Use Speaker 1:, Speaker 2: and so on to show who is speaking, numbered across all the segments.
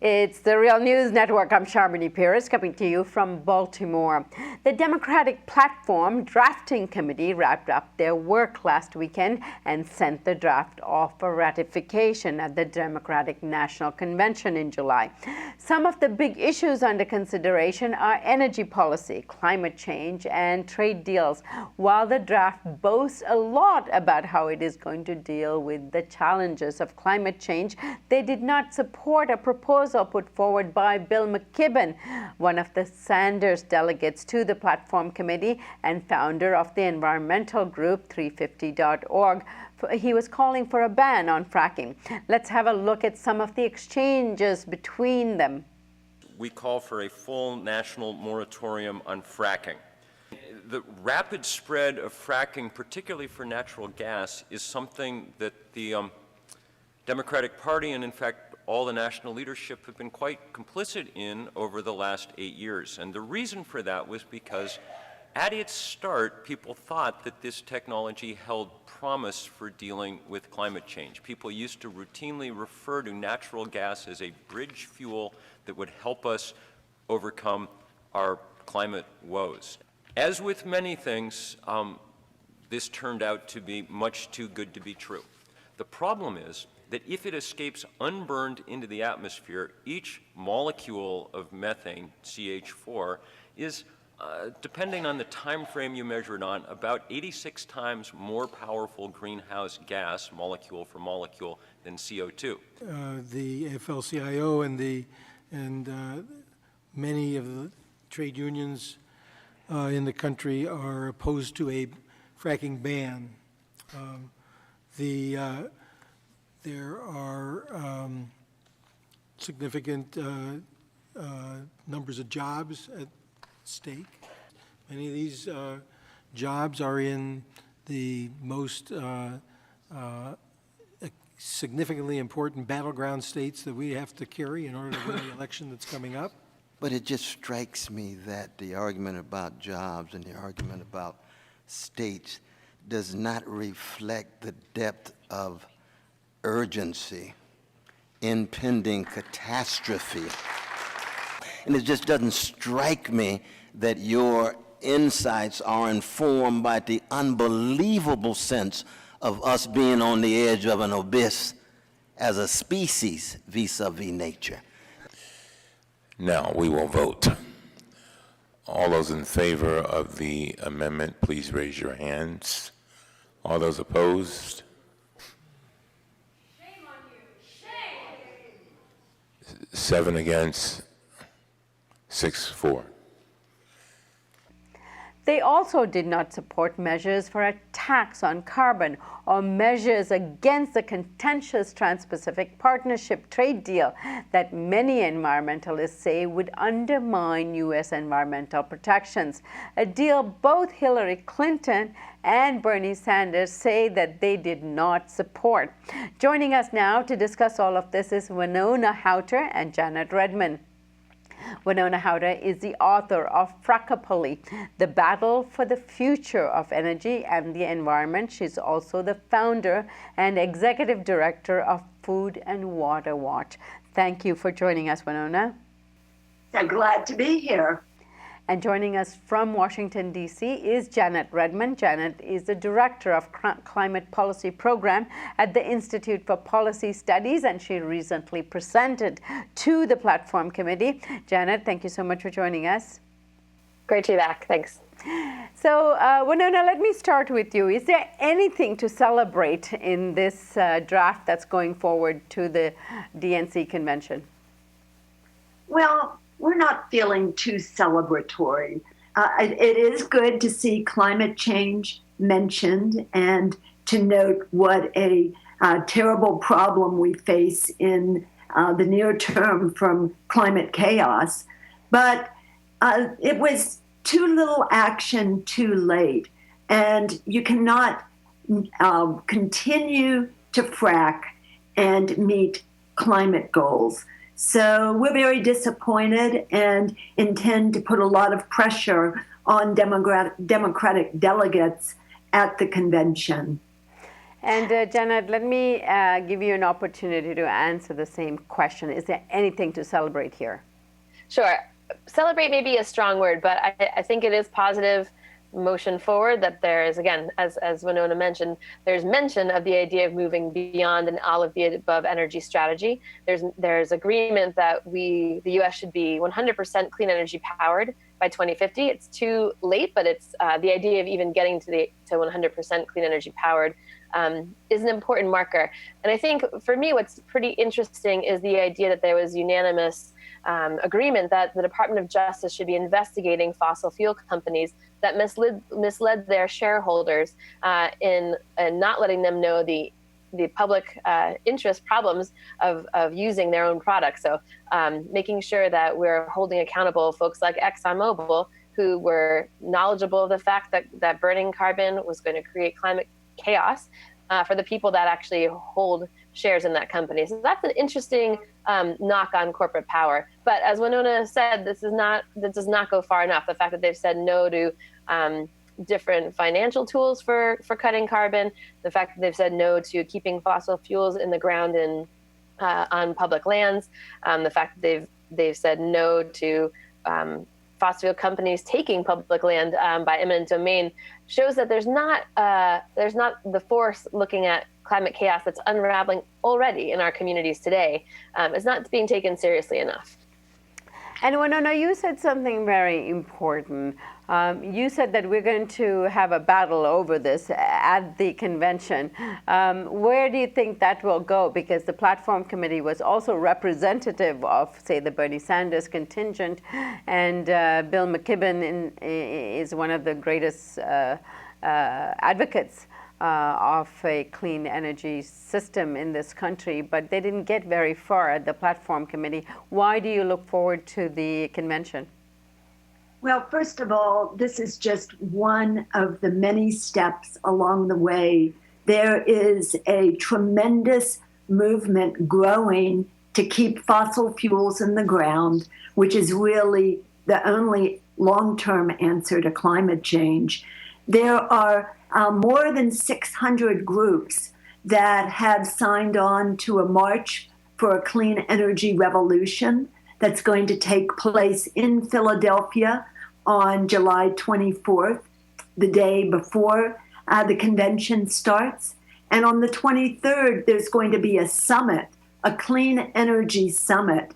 Speaker 1: It's the Real News Network. I'm Sharmini Pierce coming to you from Baltimore. The Democratic Platform Drafting Committee wrapped up their work last weekend and sent the draft off for ratification at the Democratic National Convention in July. Some of the big issues under consideration are energy policy, climate change, and trade deals. While the draft boasts a lot about how it is going to deal with the challenges of climate change, they did not support a proposal put forward by Bill McKibben, one of the Sanders delegates to the Platform Committee and founder of the environmental group 350.org. He was calling for a ban on fracking. Let's have a look at some of the exchanges between them.
Speaker 2: We call for a full national moratorium on fracking. The rapid spread of fracking, particularly for natural gas, is something that the Democratic Party and, in fact, all the national leadership have been quite complicit in over the last 8 years. And the reason for that was because at its start, people thought that this technology held promise for dealing with climate change. People used to routinely refer to natural gas as a bridge fuel that would help us overcome our climate woes. As with many things, this turned out to be much too good to be true. The problem is that if it escapes unburned into the atmosphere, each molecule of methane, CH4, is, depending on the time frame you measure it on, about 86 times more powerful greenhouse gas, molecule for molecule, than CO2.
Speaker 3: The AFL-CIO and many of the trade unions in the country are opposed to a fracking ban. There are significant numbers of jobs at stake. Many of these jobs are in the most significantly important battleground states that we have to carry in order to win the election that's coming up.
Speaker 4: But it just strikes me that the argument about jobs and the argument about states does not reflect the depth of urgency, impending catastrophe. And it just doesn't strike me that your insights are informed by the unbelievable sense of us being on the edge of an abyss as a species vis-a-vis nature.
Speaker 5: Now we will vote. All those in favor of the amendment, please raise your hands. All those opposed? 7 against, 6-4.
Speaker 1: They also did not support measures for a tax on carbon or measures against the contentious Trans-Pacific Partnership trade deal that many environmentalists say would undermine U.S. environmental protections. A deal both Hillary Clinton and Bernie Sanders say that they did not support. Joining us now to discuss all of this is Wenonah Hauter and Janet Redman. Wenonah Hauter is the author of Fracking, The Battle for the Future of Energy and the Environment. She's also the founder and executive director of Food and Water Watch. Thank you for joining us, Wenonah.
Speaker 6: I'm glad to be here.
Speaker 1: And joining us from Washington, D.C. is Janet Redman. Janet is the Director of Climate Policy Program at the Institute for Policy Studies, and she recently presented to the Platform Committee. Janet, thank you so much for joining us.
Speaker 7: Great to be back. Thanks.
Speaker 1: So, Wenonah, let me start with you. Is there anything to celebrate in this draft that's going forward to the DNC convention?
Speaker 6: Well, we're not feeling too celebratory. It is good to see climate change mentioned and to note what a terrible problem we face in the near term from climate chaos. But it was too little action too late. And you cannot continue to frack and meet climate goals. So we're very disappointed and intend to put a lot of pressure on Democratic delegates at the convention.
Speaker 1: And Janet, let me give you an opportunity to answer the same question. Is there anything to celebrate here?
Speaker 7: Sure. Celebrate may be a strong word, but I think it is positive motion forward that there is, again, as Wenonah mentioned, there's mention of the idea of moving beyond an all of the above energy strategy. There's agreement that the U.S. should be 100% clean energy powered by 2050. It's too late, but it's the idea of even getting to 100% clean energy powered is an important marker. And I think for me, what's pretty interesting is the idea that there was unanimous agreement that the Department of Justice should be investigating fossil fuel companies that misled their shareholders in not letting them know the public interest problems of using their own products. So making sure that we're holding accountable folks like ExxonMobil, who were knowledgeable of the fact that burning carbon was going to create climate chaos for the people that actually hold shares in that company. So that's an interesting knock on corporate power. But as Wenonah said, that does not go far enough. The fact that they've said no to different financial tools for cutting carbon, the fact that they've said no to keeping fossil fuels in the ground and on public lands, the fact that they've said no to fossil fuel companies taking public land by eminent domain shows that there's not the force looking at climate chaos that's unraveling already in our communities today. It's not being taken seriously enough.
Speaker 1: And Wenonah, you said something very important. You said that we're going to have a battle over this at the convention. Where do you think that will go? Because the Platform Committee was also representative of, say, the Bernie Sanders contingent, and Bill McKibben is one of the greatest advocates of a clean energy system in this country, but they didn't get very far at the Platform Committee. Why do you look forward to the convention?
Speaker 6: Well, first of all, this is just one of the many steps along the way. There is a tremendous movement growing to keep fossil fuels in the ground, which is really the only long-term answer to climate change. There are more than 600 groups that have signed on to a march for a clean energy revolution that's going to take place in Philadelphia on July 24th, the day before the convention starts. And on the 23rd, there's going to be a summit, a clean energy summit,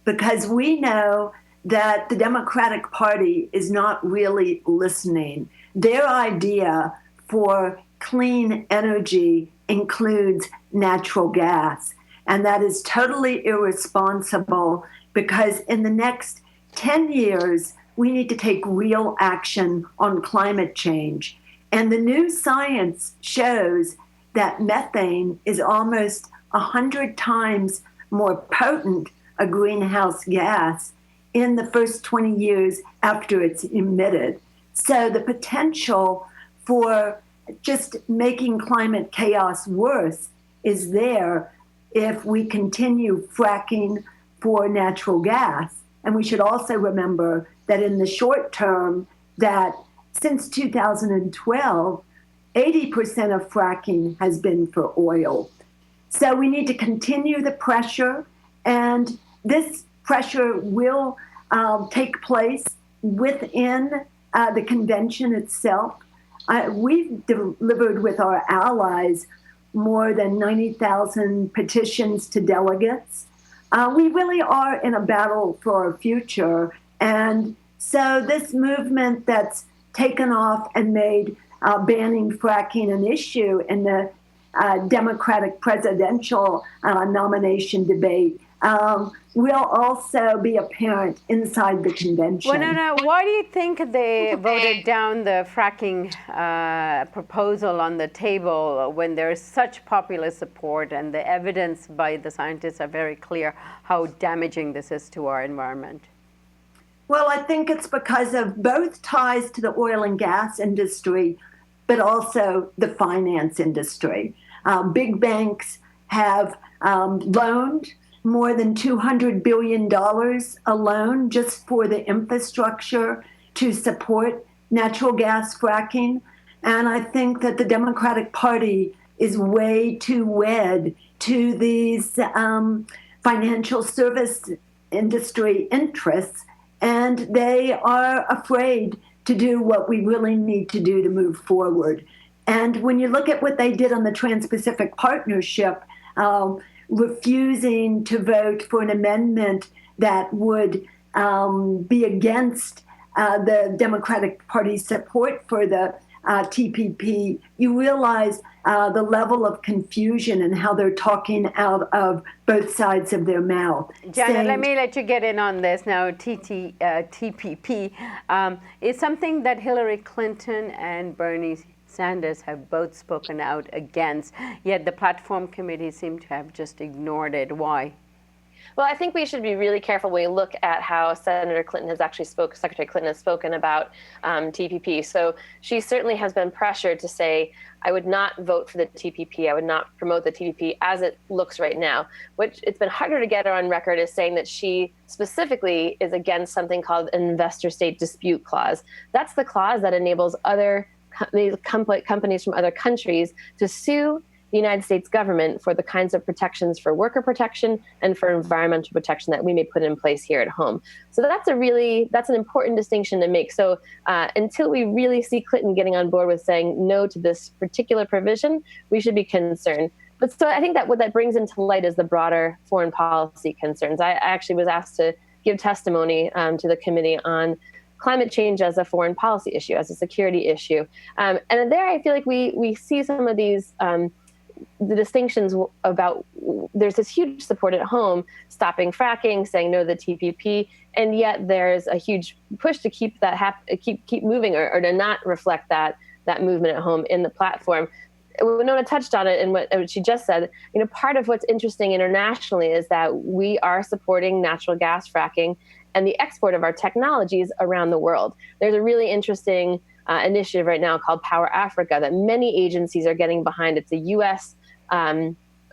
Speaker 6: because we know that the Democratic Party is not really listening. Their idea for clean energy includes natural gas. And that is totally irresponsible, because in the next 10 years, we need to take real action on climate change. And the new science shows that methane is almost 100 times more potent a greenhouse gas in the first 20 years after it's emitted. So the potential for just making climate chaos worse is there if we continue fracking for natural gas. And we should also remember that in the short term, that since 2012, 80% of fracking has been for oil. So we need to continue the pressure, and this pressure will take place within the convention itself. We've delivered with our allies more than 90,000 petitions to delegates. We really are in a battle for our future. And so this movement that's taken off and made banning fracking an issue in the Democratic presidential nomination debate will also be apparent inside the convention.
Speaker 1: Wenonah, why do you think they voted down the fracking proposal on the table when there is such popular support and the evidence by the scientists are very clear how damaging this is to our environment?
Speaker 6: Well, I think it's because of both ties to the oil and gas industry, but also the finance industry. Big banks have loaned more than $200 billion alone just for the infrastructure to support natural gas fracking. And I think that the Democratic Party is way too wed to these financial service industry interests, and they are afraid to do what we really need to do to move forward. And when you look at what they did on the Trans-Pacific Partnership, refusing to vote for an amendment that would be against the Democratic Party's support for the TPP, you realize the level of confusion and how they're talking out of both sides of their mouth.
Speaker 1: Janet, let me let you get in on this now. TPP is something that Hillary Clinton and Bernie Sanders have both spoken out against, yet the Platform Committee seem to have just ignored it. Why?
Speaker 7: Well, I think we should be really careful when we look at how Secretary Clinton has spoken about TPP. So she certainly has been pressured to say, I would not vote for the TPP. I would not promote the TPP as it looks right now. What it's been harder to get her on record is saying that she specifically is against something called an investor state dispute clause. That's the clause that enables other companies from other countries to sue the United States government for the kinds of protections for worker protection and for environmental protection that we may put in place here at home. So that's an important distinction to make. So until we really see Clinton getting on board with saying no to this particular provision, we should be concerned. But so I think that what that brings into light is the broader foreign policy concerns. I actually was asked to give testimony to the committee on climate change as a foreign policy issue, as a security issue. And there I feel like we see some of these the distinctions about there's this huge support at home, stopping fracking, saying no to the TPP, and yet there's a huge push to keep that keep moving or to not reflect that movement at home in the platform. Wenonah touched on it in what she just said. Part of what's interesting internationally is that we are supporting natural gas fracking and the export of our technologies around the world. There's a really interesting initiative right now called Power Africa that many agencies are getting behind. It's a U.S.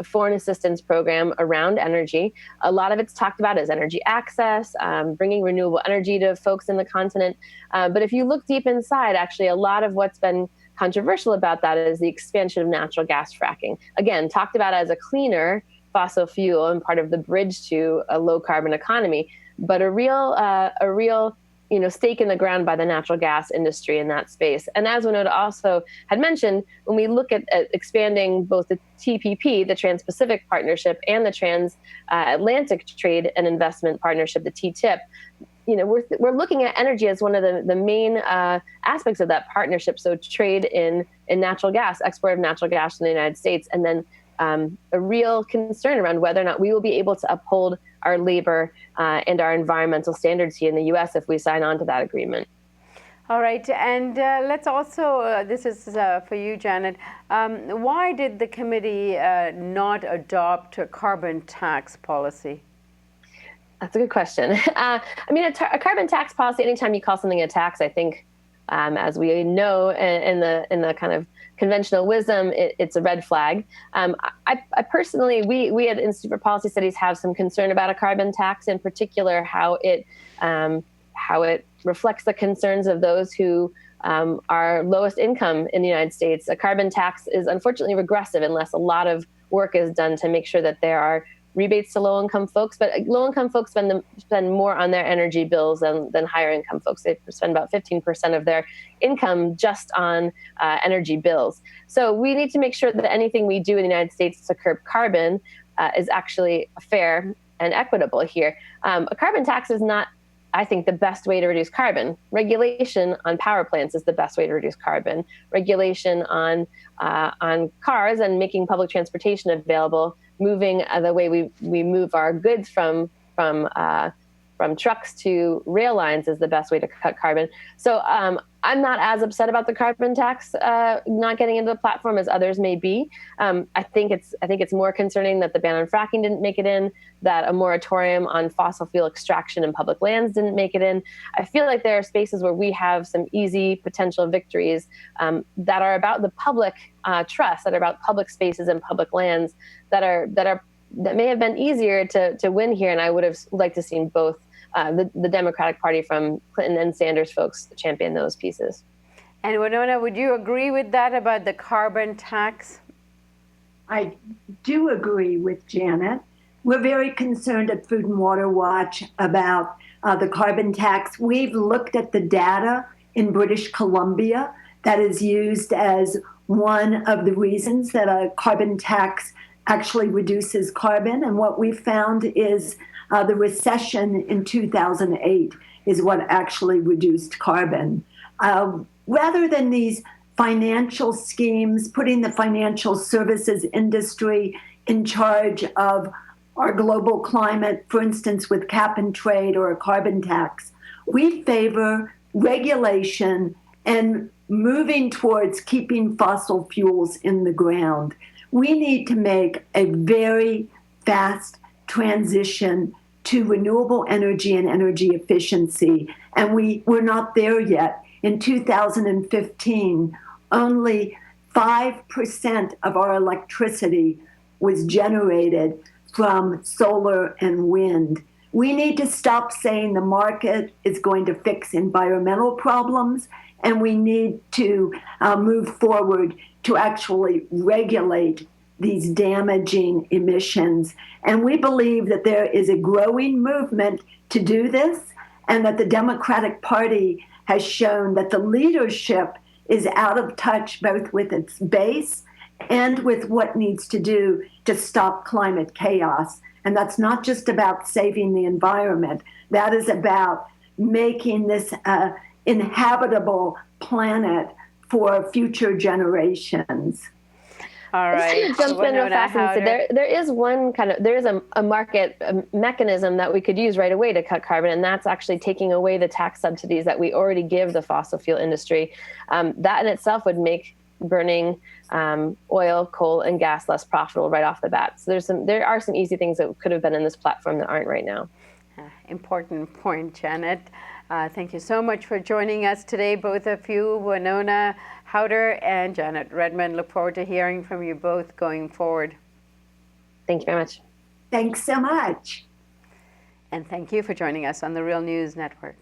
Speaker 7: Foreign assistance program around energy. A lot of it's talked about as energy access, bringing renewable energy to folks in the continent. But if you look deep inside, actually, a lot of what's been controversial about that is the expansion of natural gas fracking. Again, talked about as a cleaner fossil fuel and part of the bridge to a low carbon economy, but a real stake in the ground by the natural gas industry in that space. And as Wenonah also had mentioned, when we look at expanding both the TPP, the Trans-Pacific Partnership, and the Trans-Atlantic Trade and Investment Partnership, the TTIP, we're looking at energy as one of the main aspects of that partnership. So trade in natural gas, export of natural gas in the United States, and then a real concern around whether or not we will be able to uphold our labor and our environmental standards here in the U.S. if we sign on to that agreement.
Speaker 1: All right, and let's also, this is for you, Janet, why did the committee not adopt a carbon tax policy?
Speaker 7: That's a good question. A carbon tax policy, anytime you call something a tax, I think, as we know in the kind of conventional wisdom, it's a red flag. I personally, we at Institute for Policy Studies have some concern about a carbon tax, in particular how it reflects the concerns of those who are lowest income in the United States. A carbon tax is unfortunately regressive unless a lot of work is done to make sure that there are rebates to low-income folks, but low-income folks spend more on their energy bills than higher-income folks. They spend about 15% of their income just on energy bills. So we need to make sure that anything we do in the United States to curb carbon is actually fair and equitable here. A carbon tax is not, I think, the best way to reduce carbon. Regulation on power plants is the best way to reduce carbon. Regulation on cars and making public transportation available, moving the way we move our goods from trucks to rail lines is the best way to cut carbon. So I'm not as upset about the carbon tax not getting into the platform as others may be. I think it's more concerning that the ban on fracking didn't make it in, that a moratorium on fossil fuel extraction in public lands didn't make it in. I feel like there are spaces where we have some easy potential victories that are about the public trust, that are about public spaces and public lands that may have been easier to win here. And I would have liked to seen both the Democratic Party from Clinton and Sanders folks champion those pieces.
Speaker 1: And Wenonah, would you agree with that about the carbon tax?
Speaker 6: I do agree with Janet. We're very concerned at Food and Water Watch about the carbon tax. We've looked at the data in British Columbia that is used as one of the reasons that a carbon tax actually reduces carbon. And what we found is the recession in 2008 is what actually reduced carbon. Rather than these financial schemes, putting the financial services industry in charge of our global climate, for instance, with cap and trade or a carbon tax, we favor regulation and moving towards keeping fossil fuels in the ground. We need to make a very fast transition to renewable energy and energy efficiency, and we're not there yet. In 2015, only 5% of our electricity was generated from solar and wind. We need to stop saying the market is going to fix environmental problems, and we need to move forward to actually regulate these damaging emissions. And we believe that there is a growing movement to do this, and that the Democratic Party has shown that the leadership is out of touch both with its base and with what needs to do to stop climate chaos. And that's not just about saving the environment. That is about making this inhabitable planet for future generations.
Speaker 1: All right.
Speaker 7: I just jump in real fast and say there is one there is a market mechanism that we could use right away to cut carbon, and that's actually taking away the tax subsidies that we already give the fossil fuel industry. That in itself would make burning oil, coal, and gas less profitable right off the bat. So there are some easy things that could have been in this platform that aren't right now.
Speaker 1: Important point, Janet. Thank you so much for joining us today, both of you, Wenonah Hauter and Janet Redman. Look forward to hearing from you both going forward.
Speaker 7: Thank you very much.
Speaker 6: Thanks so much.
Speaker 1: And thank you for joining us on the Real News Network.